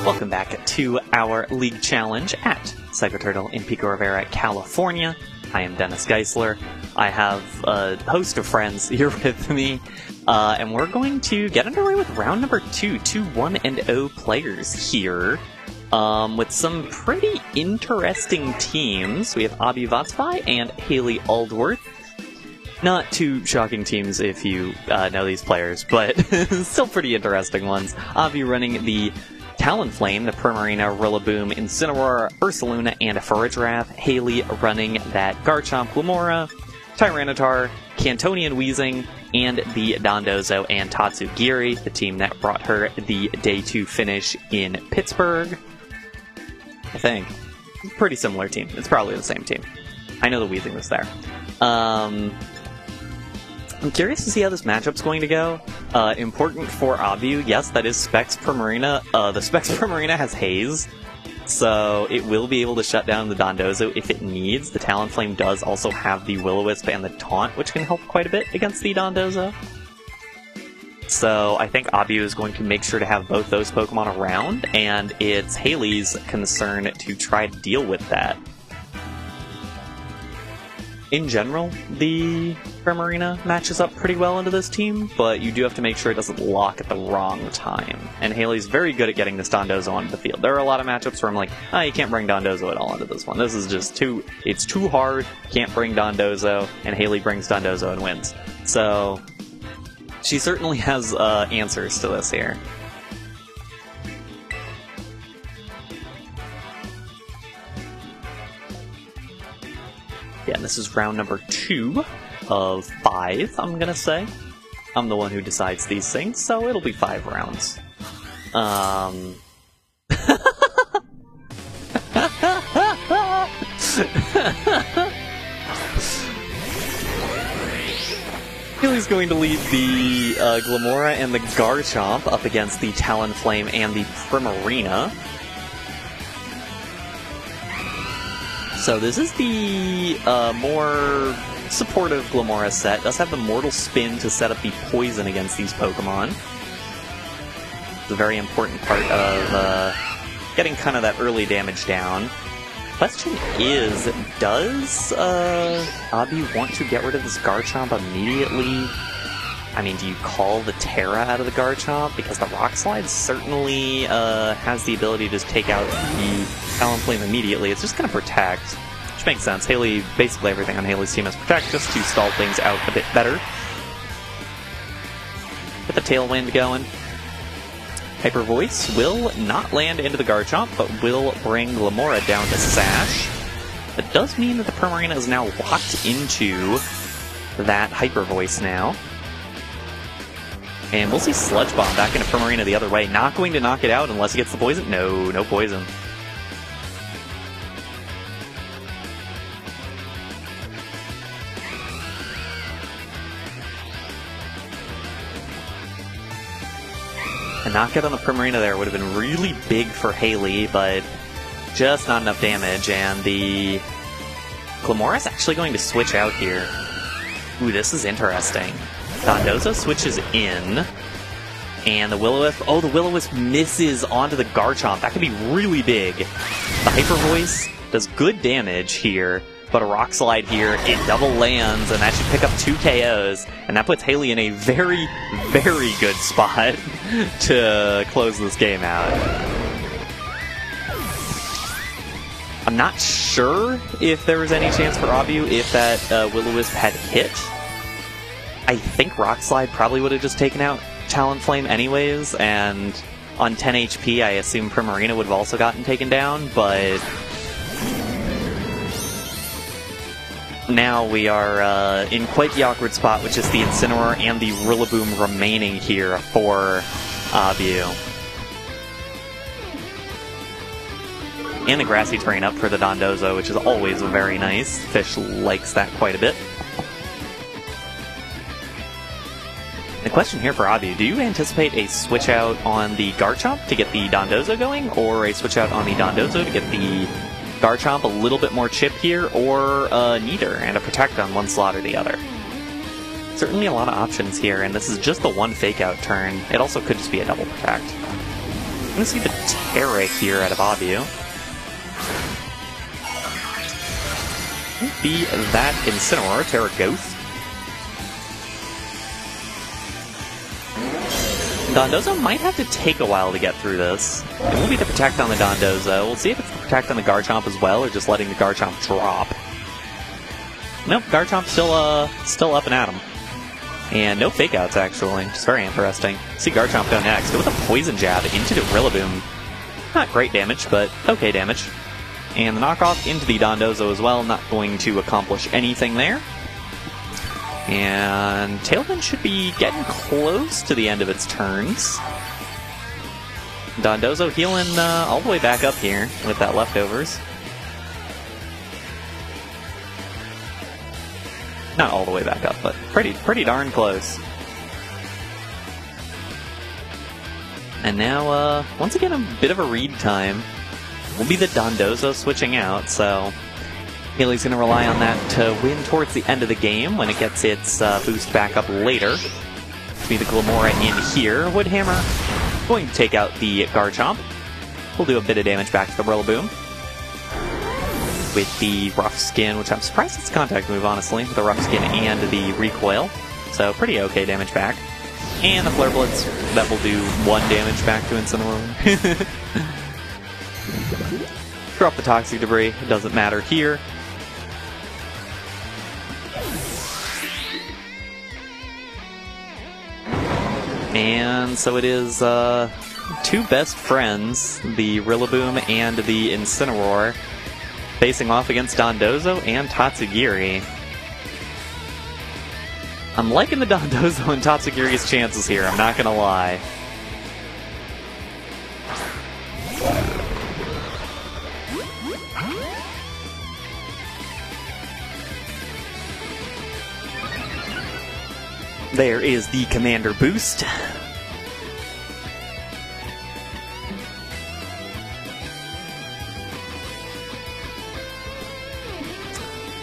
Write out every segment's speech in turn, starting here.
Welcome back to our League Challenge at Psychoturtle in Pico Rivera, California. I am Dennis Geisler. I have a host of friends here with me, and we're going to get underway with round number 2, 1-0 players here, with some pretty interesting teams. We have Abhyu, Vatsavai and Hayley, Aldworth. Not too shocking teams if you know these players, but still pretty interesting ones. Abhyu running the Talonflame, the Primarina, Rillaboom, Incineroar, Ursaluna, and Farigiraf. Hayley running that Garchomp, Glamora, Tyranitar, Cantonian Weezing, and the Dondozo and Tatsugiri, the team that brought her the Day 2 finish in Pittsburgh. I think. Pretty similar team. It's probably the same team. I know the Weezing was there. I'm curious to see how this matchup's going to go. Important for Abhyu, yes, that is Specs Primarina. The Specs Primarina has Haze, so it will be able to shut down the Dondozo if it needs. The Talonflame does also have the Will-O-Wisp and the Taunt, which can help quite a bit against the Dondozo. So I think Abhyu is going to make sure to have both those Pokemon around, and it's Hayley's concern to try to deal with that. In general, the Primarina matches up pretty well into this team, but you do have to make sure it doesn't lock at the wrong time. And Hayley's very good at getting this Dondozo onto the field. There are a lot of matchups where I'm like, you can't bring Dondozo at all into this one. This is just it's too hard, can't bring Dondozo, and Hayley brings Dondozo and wins. So, she certainly has answers to this here. Yeah, this is round number 2 of 5, I'm gonna say. I'm the one who decides these things, so it'll be 5 rounds. Hayley's going to lead the Glamora and the Garchomp up against the Talonflame and the Primarina. So this is the more supportive Glamora set. Does have the Mortal Spin to set up the poison against these Pokemon. It's a very important part of getting kind of that early damage down. Question is, does Abhyu want to get rid of this Garchomp immediately? I mean, do you call the Terra out of the Garchomp? Because the Rock Slide certainly has the ability to just take out the Talonflame immediately. It's just going to protect, which makes sense. Hayley, basically everything on Hayley's team is protect, just to stall things out a bit better. Get the Tailwind going. Hyper Voice will not land into the Garchomp, but will bring Glamora down to Sash. That does mean that the Primarina is now locked into that Hyper Voice now. And we'll see Sludge Bomb back into Primarina the other way. Not going to knock it out unless he gets the poison. No, no poison. A knockout on the Primarina there would have been really big for Hayley, but just not enough damage. And the Glamora's actually going to switch out here. Ooh, this is interesting. Dondozo switches in, and the Will-O-Wisp, the Will-O-Wisp misses onto the Garchomp. That could be really big. The Hyper Voice does good damage here, but a Rock Slide here, it double lands, and that should pick up 2 KOs, and that puts Hayley in a very, very good spot to close this game out. I'm not sure if there was any chance for Abhyu if that Will-O-Wisp had hit. I think Rock Slide probably would have just taken out Talonflame anyways, and on 10 HP I assume Primarina would have also gotten taken down, but now we are in quite the awkward spot, which is the Incineroar and the Rillaboom remaining here for Abhyu. And the Grassy Terrain up for the Dondozo, which is always very nice. Fish likes that quite a bit. The question here for Abhyu, do you anticipate a switch out on the Garchomp to get the Dondozo going, or a switch out on the Dondozo to get the Garchomp a little bit more chip here, or neither, and a Protect on one slot or the other? Certainly a lot of options here, and this is just the one Fake Out turn. It also could just be a double Protect. gonna see the Terra here out of Abhyu. Might be that Incineroar, Terra Ghost. Dondozo might have to take a while to get through this. It will be the Protect on the Dondozo. We'll see if it's the Protect on the Garchomp as well, or just letting the Garchomp drop. Nope, Garchomp's still up and at him. And no fake outs, actually. Just very interesting. See Garchomp go next. Go with a Poison Jab into the Rillaboom. Not great damage, but okay damage. And the knockoff into the Dondozo as well. Not going to accomplish anything there. And Tailwind should be getting close to the end of its turns. Dondozo healing all the way back up here with that leftovers. Not all the way back up, but pretty darn close. And now, once again, a bit of a read time. Will be the Dondozo switching out, so Hayley's going to rely on that to win towards the end of the game when it gets its boost back up later. Be the Glamora in here. Woodhammer going to take out the Garchomp. We'll do a bit of damage back to the Rillaboom with the Rough Skin, which I'm surprised it's a contact move, honestly, with the Rough Skin and the Recoil. So pretty okay damage back. And the Flare Blitz, that will do 1 damage back to Incineroar. Drop the Toxic Debris, it doesn't matter here. And so it is two best friends, the Rillaboom and the Incineroar, facing off against Dondozo and Tatsugiri. I'm liking the Dondozo and Tatsugiri's chances here, I'm not gonna lie. There is the Commander boost.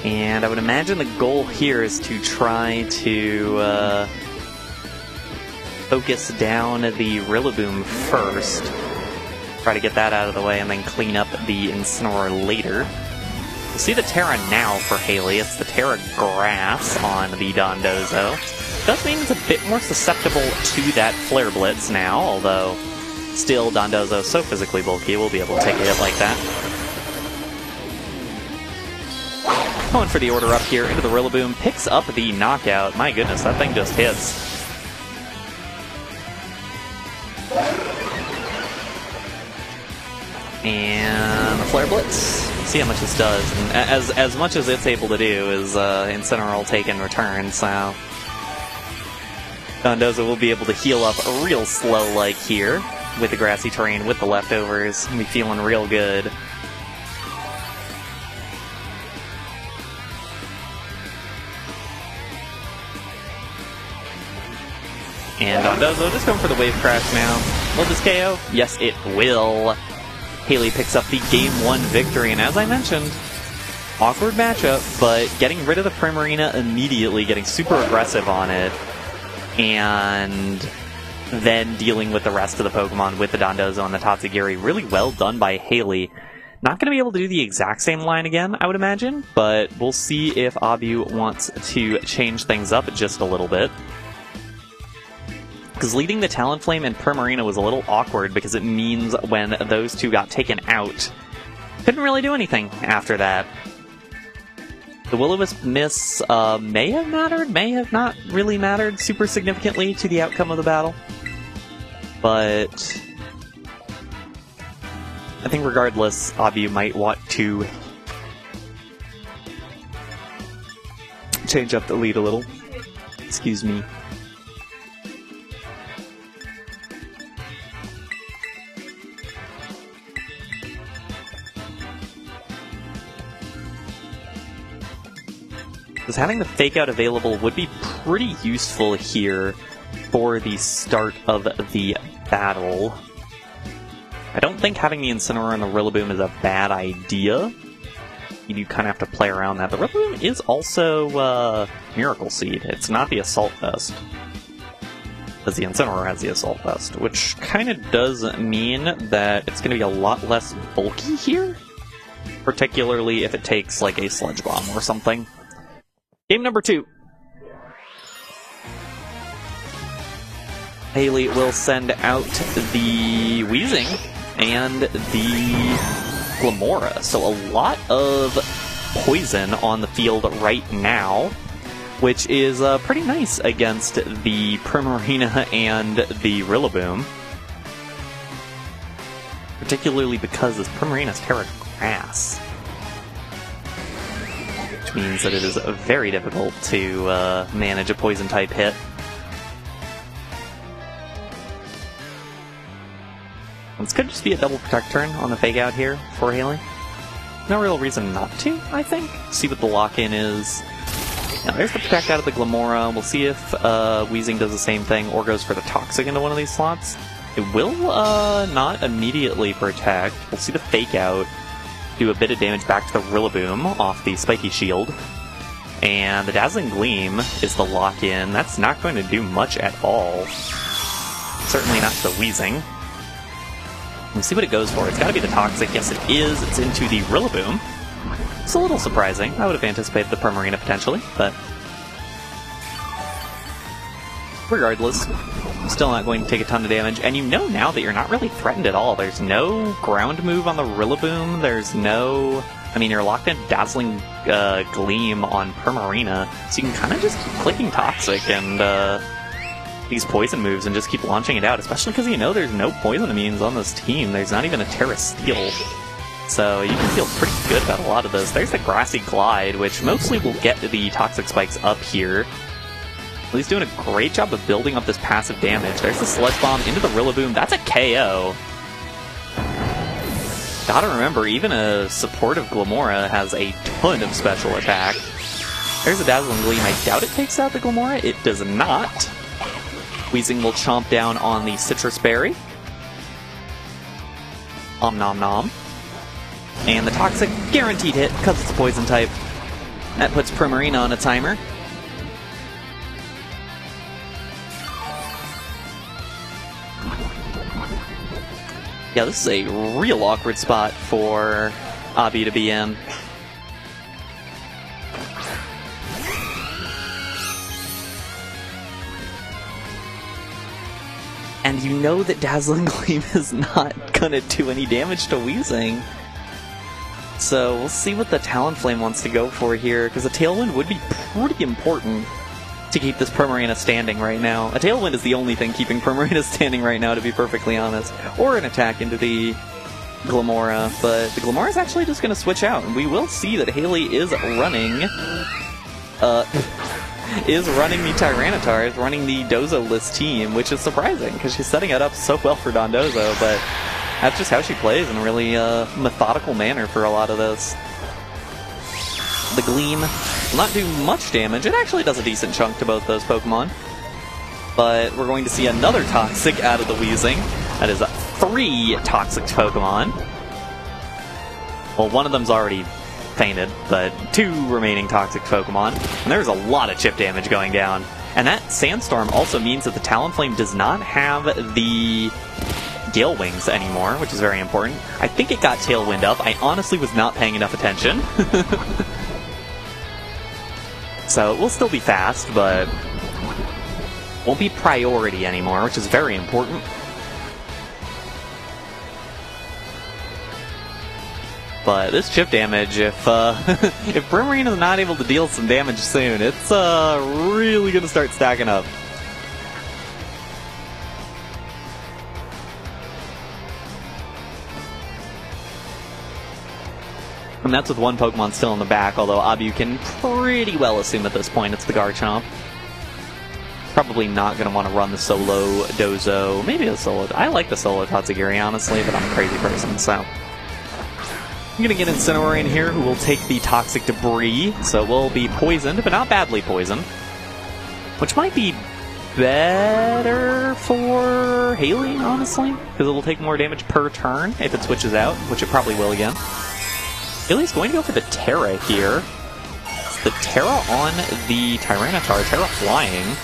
And I would imagine the goal here is to try to focus down the Rillaboom first. Try to get that out of the way and then clean up the Incineroar later. We'll see the Terra now for Hayley. It's the Terra Grass on the Dondozo. Does mean it's a bit more susceptible to that Flare Blitz now, although still Dondozo so physically bulky, we'll be able to take a hit like that. Going for the order up here into the Rillaboom, picks up the knockout. My goodness, that thing just hits. And the Flare Blitz. See how much this does. And as much as it's able to do is Incineroar will take in return, so Dondozo will be able to heal up real slow like here with the grassy terrain, with the leftovers, and be feeling real good. And Dondozo just going for the Wave Crash now. Will this KO? Yes, it will. Hayley picks up the Game 1 victory, and as I mentioned, awkward matchup, but getting rid of the Primarina immediately, getting super aggressive on it, and then dealing with the rest of the Pokemon with the Dondozo and the Tatsugiri. Really well done by Hayley. Not going to be able to do the exact same line again, I would imagine, but we'll see if Abhyu wants to change things up just a little bit. Because leading the Talonflame and Primarina was a little awkward because it means when those two got taken out, couldn't really do anything after that. The Will-O-Wisp miss may have mattered, may have not really mattered super significantly to the outcome of the battle. But I think regardless, Abhyu might want to change up the lead a little. Excuse me. Because having the Fake Out available would be pretty useful here for the start of the battle. I don't think having the Incineroar and the Rillaboom is a bad idea. You do kind of have to play around that. The Rillaboom is also Miracle Seed. It's not the Assault Vest. Because the Incineroar has the Assault Vest, which kind of does mean that it's going to be a lot less bulky here, particularly if it takes like a Sludge Bomb or something. Game number 2. Hayley will send out the Weezing and the Glamora, so a lot of poison on the field right now, which is pretty nice against the Primarina and the Rillaboom. Particularly because this Primarina's Terra Grass. Which means that it is very difficult to manage a Poison-type hit. This could just be a double Protect turn on the Fake Out here for Hayley. No real reason not to, I think. See what the lock-in is. Now, there's the Protect out of the Glamora. We'll see if Weezing does the same thing or goes for the Toxic into one of these slots. It will not immediately Protect. We'll see the Fake Out do a bit of damage back to the Rillaboom off the Spiky Shield. And the Dazzling Gleam is the lock-in. That's not going to do much at all. Certainly not the Weezing. We'll see what it goes for. It's got to be the Toxic. Yes, it is. It's into the Rillaboom. It's a little surprising. I would have anticipated the Primarina potentially, but regardless, still not going to take a ton of damage. And you know now that you're not really threatened at all. There's no ground move on the Rillaboom. There's no... I mean, you're locked in Dazzling Gleam on Primarina, so you can kind of just keep clicking Toxic and these poison moves and just keep launching it out, especially because you know there's no poison immunes on this team. There's not even a Terra Steel. So you can feel pretty good about a lot of this. There's the Grassy Glide, which mostly will get the Toxic Spikes up here. He's doing a great job of building up this passive damage. There's the Sludge Bomb into the Rillaboom. That's a KO. Gotta remember, even a supportive Glamora has a ton of special attack. There's a Dazzling Gleam. I doubt it takes out the Glamora. It does not. Weezing will chomp down on the Citrus Berry. Om nom nom. And the Toxic, guaranteed hit, because it's a Poison type. That puts Primarina on a timer. Yeah, this is a real awkward spot for Abhyu to be in. And you know that Dazzling Gleam is not gonna do any damage to Weezing. So we'll see what the Talonflame wants to go for here, because a Tailwind would be pretty important to keep this Primarina standing right now. A Tailwind is the only thing keeping Primarina standing right now, to be perfectly honest. Or an attack into the Glamora, but the Glamora is actually just going to switch out, and we will see that Hayley is running... is running the Tyranitar, is running the Dozo-less team, which is surprising, because she's setting it up so well for Dondozo, but that's just how she plays in a really methodical manner for a lot of this. The Gleam will not do much damage. It actually does a decent chunk to both those Pokemon. But we're going to see another Toxic out of the Weezing. That is 3 Toxic Pokemon. Well, one of them's already fainted, but 2 remaining Toxic Pokemon. And there's a lot of chip damage going down. And that Sandstorm also means that the Talonflame does not have the Gale Wings anymore, which is very important. I think it got Tailwind up. I honestly was not paying enough attention. So it will still be fast, but won't be priority anymore, which is very important. But this chip damage, if if Primarina is not able to deal some damage soon, it's really going to start stacking up. And that's with one Pokemon still in the back, although Abhyu can pretty well assume at this point it's the Garchomp. Probably not going to want to run the solo Dozo. Maybe the solo... I like the solo Tatsugiri, honestly, but I'm a crazy person, so... I'm going to get Incineroar in here, who will take the Toxic Debris, so we'll be poisoned, but not badly poisoned. Which might be better for Hayley, honestly, because it'll take more damage per turn if it switches out, which it probably will again. Hayley's going to go for the Terra here. It's the Terra on the Tyranitar, Terra flying.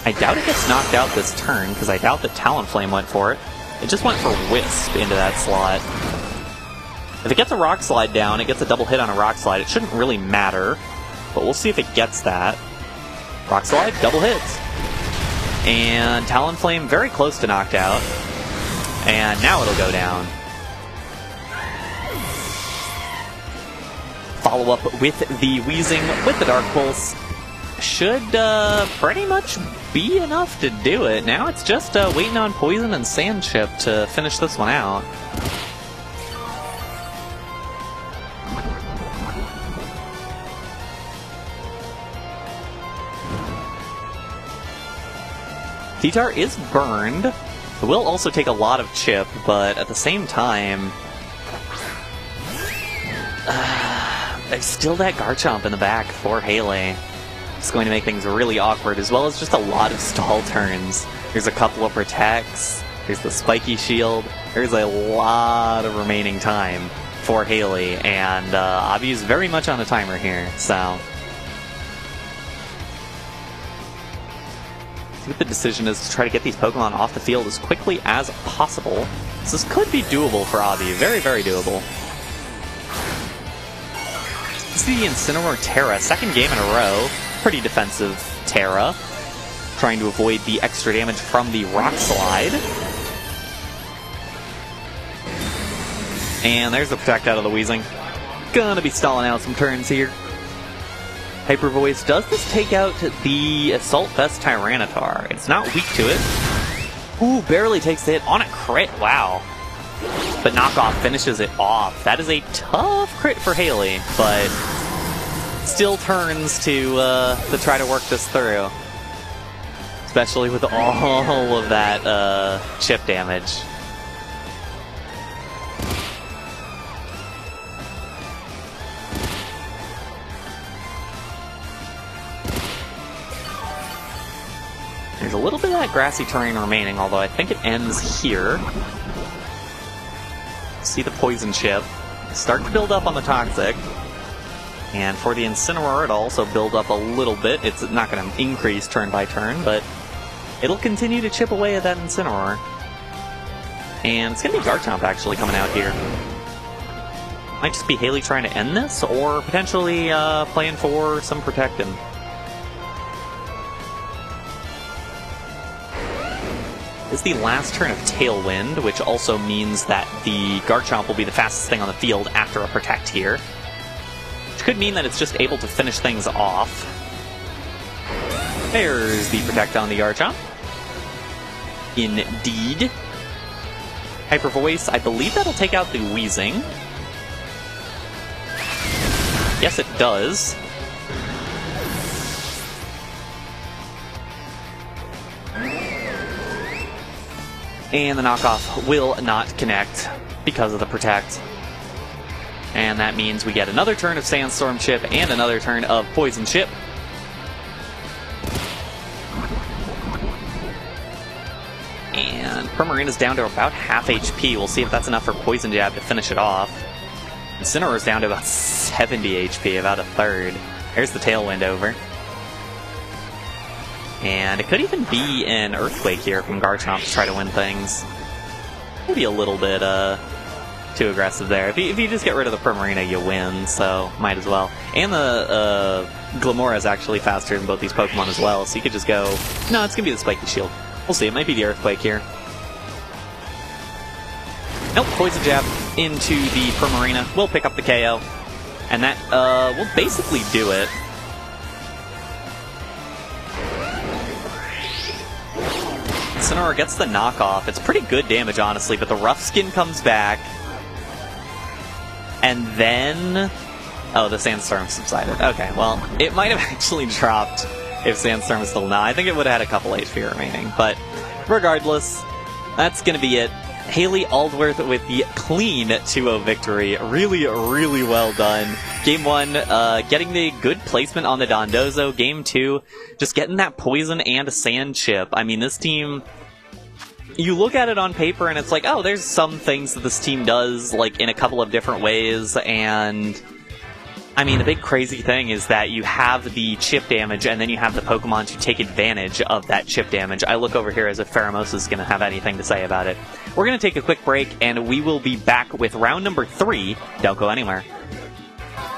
I doubt it gets knocked out this turn, because I doubt that Talonflame went for it. It just went for Wisp into that slot. If it gets a Rock Slide down, it gets a double hit on a Rock Slide. It shouldn't really matter, but we'll see if it gets that. Rock Slide, double hits. And Talonflame very close to knocked out. And now it'll go down. Follow up with the Wheezing with the Dark Pulse. Should pretty much be enough to do it. Now it's just waiting on Poison and Sand Chip to finish this one out. T-Tar is burned. It will also take a lot of chip, but at the same time... there's still that Garchomp in the back for Hayley. It's going to make things really awkward, as well as just a lot of stall turns. There's a couple of protects, there's the Spiky Shield, there's a lot of remaining time for Hayley, and Abhyu's very much on a timer here, so... I think the decision is to try to get these Pokemon off the field as quickly as possible. So this could be doable for Abhyu. Very, very doable. This is the Incineroar Terra. Second game in a row. Pretty defensive Terra. Trying to avoid the extra damage from the Rock Slide. And there's the Protect out of the Wheezing. Gonna be stalling out some turns here. Hyper Voice, does this take out the Assault Vest Tyranitar? It's not weak to it. Ooh, barely takes the hit on a crit, wow. But Knockoff finishes it off. That is a tough crit for Hayley, but still turns to try to work this through. Especially with all of that chip damage. There's a little bit of that grassy terrain remaining, although I think it ends here. See the Poison Chip. Start to build up on the Toxic. And for the Incineroar, it'll also build up a little bit. It's not going to increase turn by turn, but it'll continue to chip away at that Incineroar. And it's going to be Garchomp actually coming out here. Might just be Hayley trying to end this, or potentially playing for some Protecting. Is the last turn of Tailwind, which also means that the Garchomp will be the fastest thing on the field after a Protect here. Which could mean that it's just able to finish things off. There's the Protect on the Garchomp. Indeed. Hyper Voice, I believe that'll take out the Wheezing. Yes, it does. And the Knockoff will not connect because of the Protect. And that means we get another turn of Sandstorm Chip and another turn of Poison Chip. And Primarina's down to about half HP. We'll see if that's enough for Poison Jab to finish it off. Incineroar's down to about 70 HP, about a third. There's the Tailwind over. And it could even be an Earthquake here from Garchomp to try to win things. Maybe a little bit too aggressive there. If you just get rid of the Primarina, you win, so might as well. And the Glamora is actually faster than both these Pokemon as well, so you could just go... No, it's going to be the Spiky Shield. We'll see, it might be the Earthquake here. Nope, Poison Jab into the Primarina. We'll pick up the KO. And that will basically do it. Incineroar gets the knockoff. It's pretty good damage, honestly, but the Rough Skin comes back. And then... Oh, the Sandstorm subsided. Okay, well, it might have actually dropped if Sandstorm was still not. I think it would have had a couple HP remaining. But regardless, that's going to be it. Hayley Aldworth with the clean 2-0 victory. Really, really well done. Game 1, getting the good placement on the Dondozo. Game 2, just getting that Poison and a Sand Chip. I mean, this team... You look at it on paper and it's like, oh, there's some things that this team does, like, in a couple of different ways, and I mean, the big crazy thing is that you have the chip damage, and then you have the Pokemon to take advantage of that chip damage. I look over here as if Pheromosa is going to have anything to say about it. We're going to take a quick break, and we will be back with round number 3. Don't go anywhere.